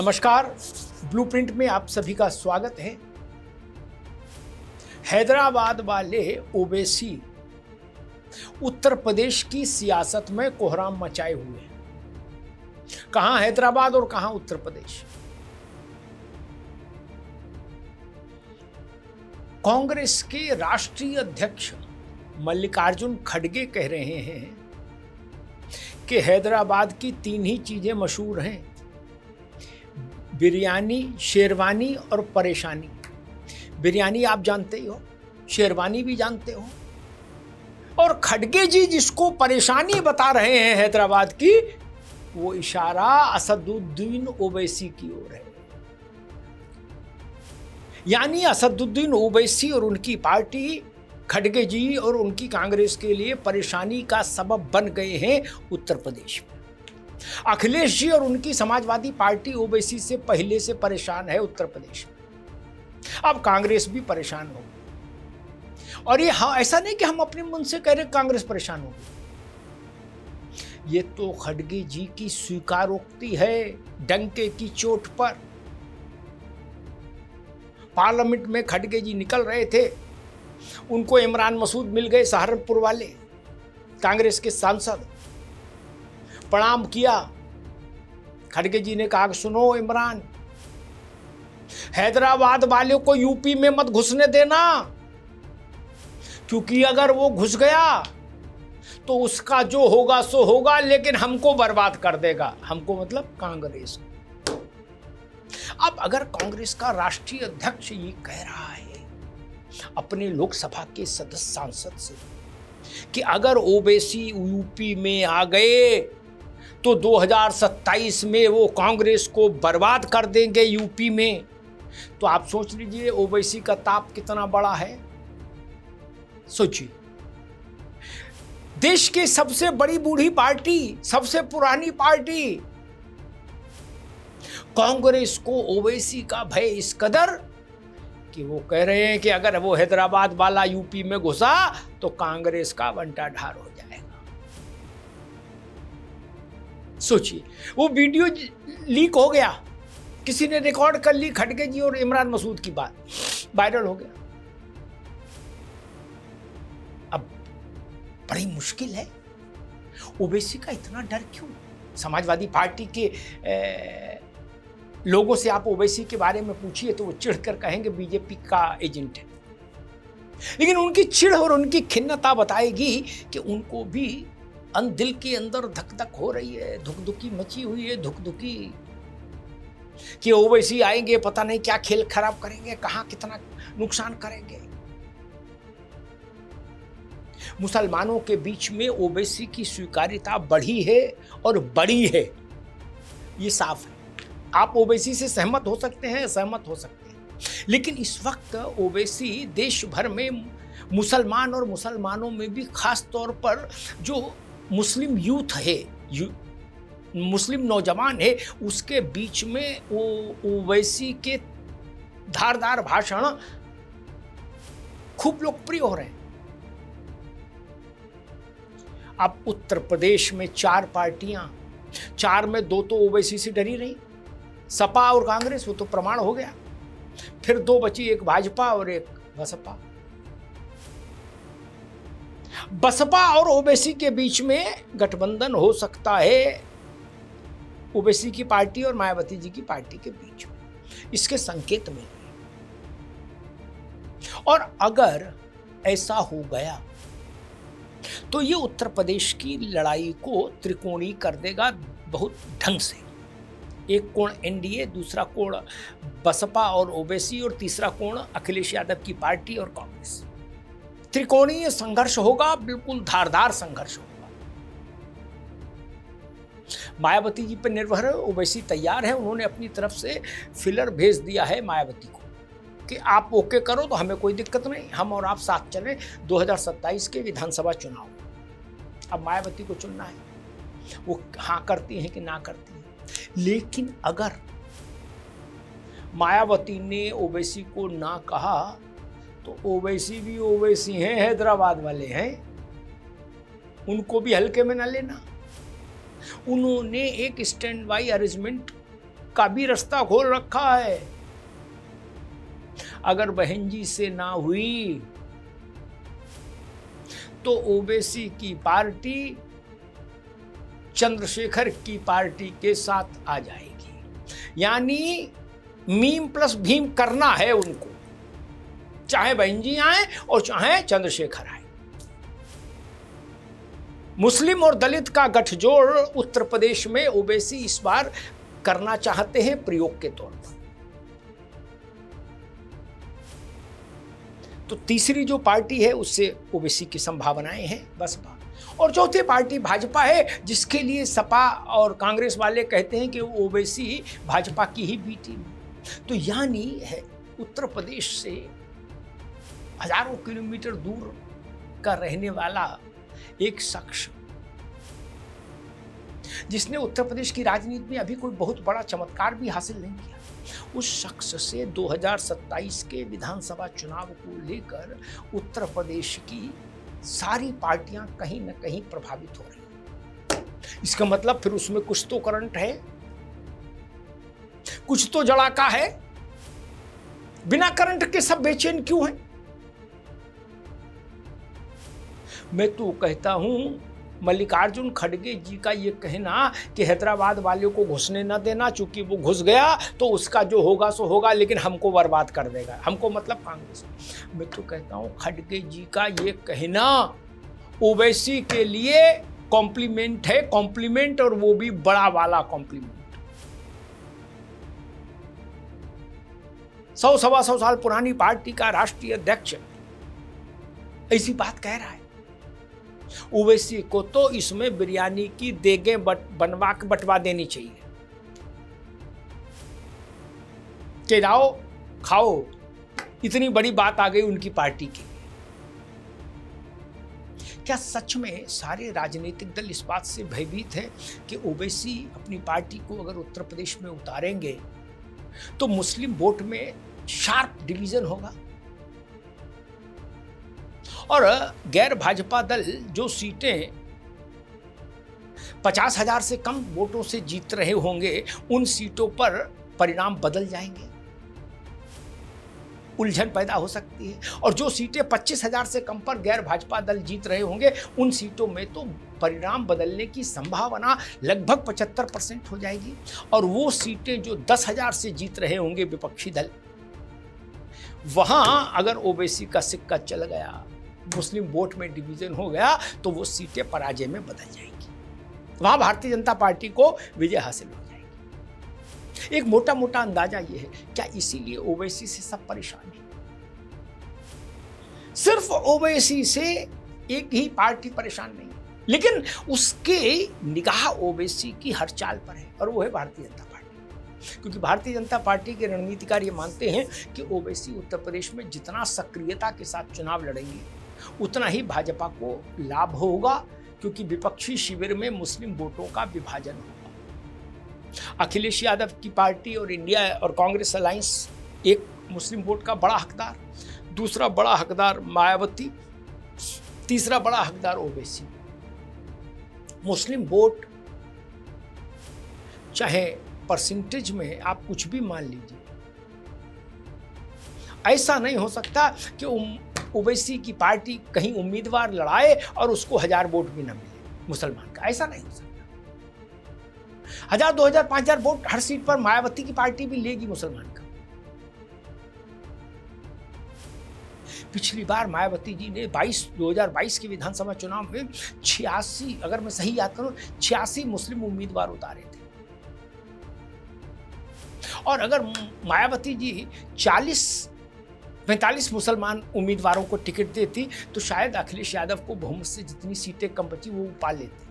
नमस्कार, ब्लूप्रिंट में आप सभी का स्वागत है। हैदराबाद वाले ओवैसी उत्तर प्रदेश की सियासत में कोहराम मचाए हुए हैं। कहां हैदराबाद और कहां उत्तर प्रदेश। कांग्रेस के राष्ट्रीय अध्यक्ष मल्लिकार्जुन खड़गे कह रहे हैं कि हैदराबाद की तीन ही चीजें मशहूर हैं: बिरयानी, शेरवानी और परेशानी। बिरयानी आप जानते ही हो, शेरवानी भी जानते हो, और खड़गे जी जिसको परेशानी बता रहे हैं हैदराबाद की, वो इशारा असदुद्दीन ओवैसी की ओर है। यानी असदुद्दीन ओवैसी और उनकी पार्टी खड़गे जी और उनकी कांग्रेस के लिए परेशानी का सबब बन गए हैं उत्तर प्रदेश में। अखिलेश जी और उनकी समाजवादी पार्टी ओवैसी से पहले से परेशान है उत्तर प्रदेश में। अब कांग्रेस भी परेशान हो गई। और ये ऐसा नहीं कि हम अपने मन से कह रहे कांग्रेस परेशान हो गई, ये तो खड़गे जी की स्वीकारोक्ति है डंके की चोट पर। पार्लियामेंट में खड़गे जी निकल रहे थे, उनको इमरान मसूद मिल गए, सहारनपुर वाले कांग्रेस के सांसद। प्रणाम किया। खड़गे जी ने कहा, सुनो इमरान, हैदराबाद वाले को यूपी में मत घुसने देना, क्योंकि अगर वो घुस गया तो उसका जो होगा सो होगा, लेकिन हमको बर्बाद कर देगा। हमको मतलब कांग्रेस। अब अगर कांग्रेस का राष्ट्रीय अध्यक्ष ये कह रहा है अपने लोकसभा के सदस्य सांसद से कि अगर ओवैसी यूपी में आ गए तो 2027 में वो कांग्रेस को बर्बाद कर देंगे यूपी में, तो आप सोच लीजिए ओवैसी का ताप कितना बड़ा है। सोचिए, देश की सबसे बड़ी बूढ़ी पार्टी, सबसे पुरानी पार्टी कांग्रेस को ओवैसी का भय इस कदर कि वो कह रहे हैं कि अगर वो हैदराबाद वाला यूपी में घुसा तो कांग्रेस का बंटाढार हो जाएगा। सोचिए, वो वीडियो लीक हो गया, किसी ने रिकॉर्ड कर ली, खड़गे जी और इमरान मसूद की बात, वायरल हो गया। अब बड़ी मुश्किल है। ओवैसी का इतना डर क्यों? समाजवादी पार्टी के लोगों से आप ओवैसी के बारे में पूछिए तो वो चिढ़कर कहेंगे बीजेपी का एजेंट है, लेकिन उनकी चिढ़ और उनकी खिन्नता बताएगी कि उनको भी दिल के अंदर धक धक हो रही है, धुकधुकी मची हुई है, धुकधुकी कि ओवैसी आएंगे, पता नहीं क्या खेल खराब करेंगे, कहां कितना नुकसान करेंगे। मुसलमानों के बीच में ओवैसी की स्वीकार्यता बढ़ी है और बड़ी है, ये साफ है। आप ओवैसी से सहमत हो सकते हैं, असहमत हो सकते हैं, लेकिन इस वक्त ओवैसी देश भर में मुसलमान और मुसलमानों में भी खास तौर पर जो मुस्लिम यूथ है, मुस्लिम नौजवान है, उसके बीच में वो ओवैसी के धारदार भाषण खूब लोकप्रिय हो रहे हैं। अब उत्तर प्रदेश में 4 पार्टियां, 4 में 2 तो ओवैसी से डरी रही, सपा और कांग्रेस, वो तो प्रमाण हो गया। फिर 2 बची, एक भाजपा और एक बसपा। बसपा और ओवैसी के बीच में गठबंधन हो सकता है, ओवैसी की पार्टी और मायावती जी की पार्टी के बीच में, इसके संकेत मिल रहे। और अगर ऐसा हो गया तो ये उत्तर प्रदेश की लड़ाई को त्रिकोणीय कर देगा बहुत ढंग से। एक कोण एनडीए, दूसरा कोण बसपा और ओवैसी, और तीसरा कोण अखिलेश यादव की पार्टी और कांग्रेस। त्रिकोणीय संघर्ष होगा, बिल्कुल धारदार संघर्ष होगा। मायावती जी पर निर्भर है, ओवैसी तैयार है, उन्होंने अपनी तरफ से फिलर भेज दिया है मायावती को कि आप ओके करो तो हमें कोई दिक्कत नहीं, हम और आप साथ चलें 2027 के विधानसभा चुनाव। अब मायावती को चुनना है, वो हाँ करती हैं कि ना करती हैं। लेकिन अगर मायावती ने ओवैसी को ना कहा तो ओवैसी भी ओवैसी हैं, हैदराबाद वाले हैं, उनको भी हल्के में ना लेना। उन्होंने एक स्टैंड बाई अरेंजमेंट का भी रास्ता खोल रखा है। अगर बहन जी से ना हुई तो ओवैसी की पार्टी चंद्रशेखर की पार्टी के साथ आ जाएगी। यानी मीम प्लस भीम करना है उनको, चाहे बहन जी आए और चाहे चंद्रशेखर आए। मुस्लिम और दलित का गठजोड़ उत्तर प्रदेश में ओवैसी इस बार करना चाहते हैं प्रयोग के तौर पर। तो तीसरी जो पार्टी है उससे ओवैसी की संभावनाएं हैं बसपा, और चौथी पार्टी भाजपा है, जिसके लिए सपा और कांग्रेस वाले कहते हैं कि ओवैसी भाजपा की ही बी टीम। तो यानी है उत्तर प्रदेश से हजारों किलोमीटर दूर का रहने वाला एक शख्स, जिसने उत्तर प्रदेश की राजनीति में अभी कोई बहुत बड़ा चमत्कार भी हासिल नहीं किया, उस शख्स से 2027 के विधानसभा चुनाव को लेकर उत्तर प्रदेश की सारी पार्टियां कहीं न कहीं प्रभावित हो रही हैं। इसका मतलब फिर उसमें कुछ तो करंट है, कुछ तो जड़ाका है। बिना करंट के सब बेचैन क्यों हैं? मैं तो कहता हूं मल्लिकार्जुन खड़गे जी का ये कहना कि हैदराबाद वाले को घुसने न देना, चूंकि वो घुस गया तो उसका जो होगा सो होगा, लेकिन हमको बर्बाद कर देगा, हमको मतलब कांग्रेस। मैं तो कहता हूं खड़गे जी का ये कहना ओवैसी के लिए कॉम्प्लीमेंट है, कॉम्प्लीमेंट, और वो भी बड़ा वाला कॉम्प्लीमेंट। 100-125 साल पुरानी पार्टी का राष्ट्रीय अध्यक्ष ऐसी बात कह रहा है। ओवैसी को तो इसमें बिरयानी की देगें बनवा के बंटवा देनी चाहिए कि जाओ खाओ, इतनी बड़ी बात आ गई उनकी पार्टी की। क्या सच में सारे राजनीतिक दल इस बात से भयभीत हैं कि ओवैसी अपनी पार्टी को अगर उत्तर प्रदेश में उतारेंगे तो मुस्लिम वोट में शार्प डिवीजन होगा, और गैर भाजपा दल जो सीटें 50,000 से कम वोटों से जीत रहे होंगे उन सीटों पर परिणाम बदल जाएंगे, उलझन पैदा हो सकती है। और जो सीटें 25,000 से कम पर गैर भाजपा दल जीत रहे होंगे उन सीटों में तो परिणाम बदलने की संभावना लगभग 75% हो जाएगी। और वो सीटें जो 10,000 से जीत रहे होंगे विपक्षी दल, वहां अगर ओवैसी का सिक्का चल गया, मुस्लिम वोट में डिवीजन हो गया, तो वो सीटें पराजय में बदल जाएंगी, वहां भारतीय जनता पार्टी को विजय हासिल हो जाएगी। एक मोटा मोटा अंदाजा ये है, क्या इसीलिए ओवैसी से सब परेशान है? सिर्फ ओवैसी से एक ही पार्टी परेशान नहीं, लेकिन उसके निगाह ओवैसी की हर चाल पर है, और वो है भारतीय जनता पार्टी। क्योंकि भारतीय जनता पार्टी के रणनीतिकार ये मानते हैं कि ओवैसी उत्तर प्रदेश में जितना सक्रियता के साथ चुनाव लड़ेंगे उतना ही भाजपा को लाभ होगा, क्योंकि विपक्षी शिविर में मुस्लिम वोटों का विभाजन होगा। अखिलेश यादव की पार्टी और इंडिया और कांग्रेस अलायंस एक मुस्लिम वोट का बड़ा हकदार, दूसरा बड़ा हकदार मायावती, तीसरा बड़ा हकदार ओवैसी। मुस्लिम वोट चाहे परसेंटेज में आप कुछ भी मान लीजिए, ऐसा नहीं हो सकता कि ओवैसी की पार्टी कहीं उम्मीदवार लड़ाए और उसको 1000 वोट भी ना मिले मुसलमान का, ऐसा नहीं हो सकता। 1000, 2000, 5000 वोट हर सीट पर मायावती की पार्टी भी लेगी मुसलमान का। पिछली बार मायावती जी ने 2022 के विधानसभा चुनाव में 86, अगर मैं सही याद करूं, 86 मुस्लिम उम्मीदवार उतारे थे। और अगर मायावती जी 45 मुसलमान उम्मीदवारों को टिकट देती तो शायद अखिलेश यादव को बहुमत से जितनी सीटें कम बची वो पा लेते।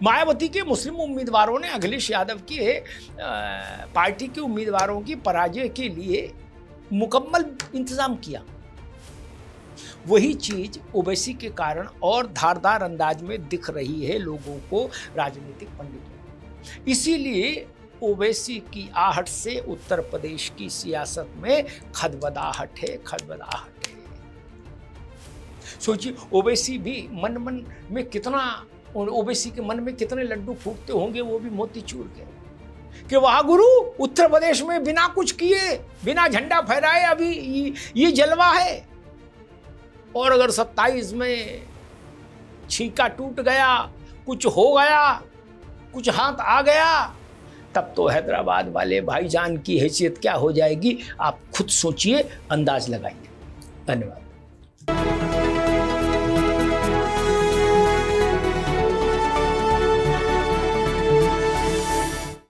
मायावती के मुस्लिम उम्मीदवारों ने अखिलेश यादव की पार्टी के उम्मीदवारों की पराजय के लिए मुकम्मल इंतजाम किया। वही चीज ओवैसी के कारण और धारदार अंदाज में दिख रही है लोगों को, राजनीतिक पंडितों को। इसीलिए ओवैसी की आहट से उत्तर प्रदेश की सियासत में खदबदाहट है, खदबदाहट है। सोचिए ओवैसी भी मन मन में कितना उन ओबीसी के मन में कितने लड्डू फूटते होंगे, वो भी मोतीचूर के, कि वाह गुरु, उत्तर प्रदेश में बिना कुछ किए, बिना झंडा फहराए अभी ये जलवा है। और अगर 27 में छीका टूट गया, कुछ हो गया, कुछ हाथ आ गया, तब तो हैदराबाद वाले भाईजान की हैसियत क्या हो जाएगी, आप खुद सोचिए, अंदाज लगाइए। धन्यवाद।